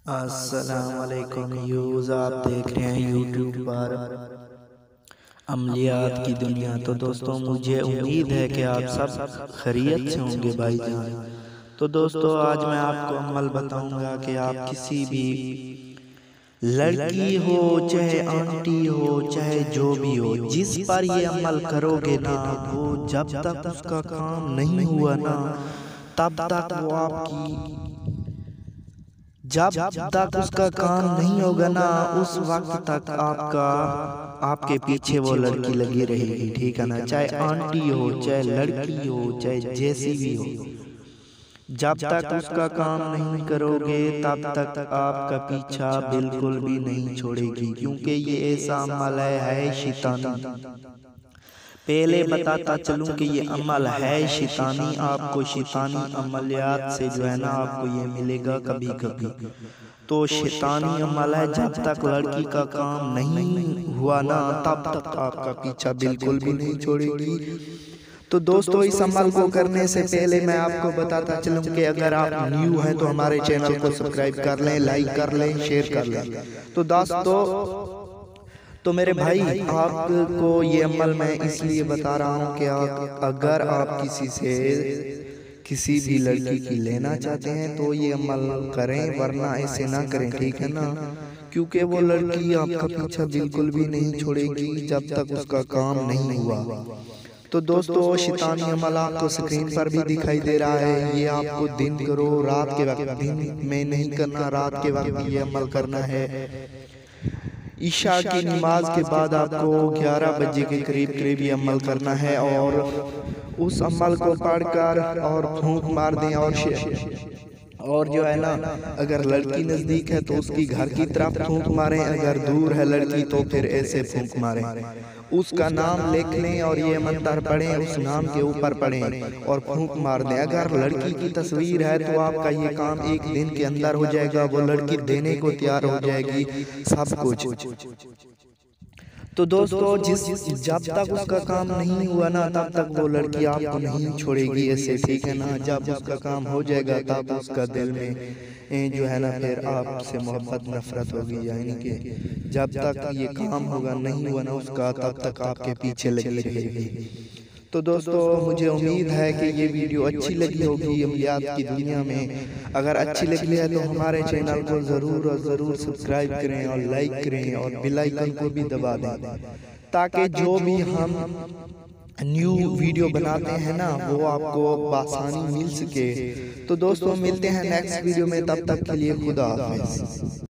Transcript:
अस्सलामुअलैकुम यूज़, आप देख रहे हैं यूट्यूब पर अमलियात की दुनिया। तो दोस्तों, मुझे उम्मीद है कि आप सब खैरियत से होंगे भाईजान। तो दोस्तों, आज मैं आपको अमल बताऊंगा कि आप किसी भी लड़की हो, चाहे आंटी हो, चाहे जो भी हो, जिस पर ये अमल करोगे ना, वो जब तक उसका काम नहीं हुआ ना, तब तक वो आपकी जब तक उसका काम नहीं होगा ना, उस वक्त तक आपके पीछे वो लड़की लगी रहेगी। ठीक है ना, चाहे आंटी हो, चाहे लड़की हो, चाहे जैसी भी हो, जब तक उसका काम नहीं करोगे तब तक आपका पीछा बिल्कुल भी नहीं छोड़ेगी, क्योंकि ये ऐसा अमल है शैतानी। पहले बताता चलूं कि ये अमल है शैतानी। आपको शैतानी अमलियात से जो है ना, आपको ये मिलेगा कभी कभी। तो शैतानी अमल है, जब तक लड़की का काम नहीं हुआ ना, तब तक आपका पीछा बिल्कुल भी नहीं छोड़ेगी। तो दोस्तों, इस अमल को करने से पहले मैं आपको बताता चलूं कि अगर आप न्यू हैं तो हमारे चैनल को सब्सक्राइब कर लें, लाइक कर लें, शेयर कर लें। तो दोस्तों, तो मेरे भाई, आपको ये अमल मैं इसलिए बता रहा हूँ कि अगर आप किसी भी लड़की की लेना चाहते हैं तो ये अमल करें, वरना ऐसे ना करें। ठीक है ना, क्योंकि वो लड़की आपका पीछा बिल्कुल भी नहीं छोड़ेगी जब तक उसका काम नहीं हुआ। तो दोस्तों, शैतानी अमल आपको स्क्रीन पर भी दिखाई दे रहा है। ये आपको दिन करो, रात के वक्त, दिन में नहीं करना, रात के वक्त ये अमल करना है। ईशा की नमाज के बाद आपको 11 बजे के करीब ये अमल करना है, और उस अमल को पढ़कर और फूंक मार दें। और जो है ना, अगर लड़की नजदीक है तो उसकी घर की तरफ फूंक मारें, अगर दूर है लड़की तो फिर ऐसे फूंक मारें। उसका नाम लिख लें और ये मंत्र पढ़ें, उस नाम के ऊपर पढ़ें और फूंक मार दें। अगर लड़की की तस्वीर है तो आपका ये काम एक दिन के अंदर हो जाएगा, वो लड़की देने को तैयार हो जाएगी सब कुछ। तो दोस्तों, जब तक उसका काम नहीं हुआ ना, तब तक वो लड़की आपको नहीं छोड़ेगी ऐसे। ठीक है ना, जब उसका काम हो जाएगा तब उसका दिल में जो है ना, फिर आपसे मोहब्बत नफरत होगी। यानी कि जब तक ये काम होगा नहीं हुआ ना उसका, तब तक आपके पीछे लगी रहेगी। तो दोस्तों, मुझे उम्मीद है कि ये वीडियो अच्छी लगी होगी अमलियात की दुनिया में। अगर अच्छी लगी है तो हमारे चैनल को ज़रूर और ज़रूर सब्सक्राइब करें और लाइक करें और बेल आइकन को भी दबा दें, ताकि जो भी हम न्यू वीडियो बनाते हैं ना, वो आपको आसानी मिल सके। तो दोस्तों, मिलते हैं नेक्स्ट वीडियो में, तब तक के लिए खुदा हाफिज़।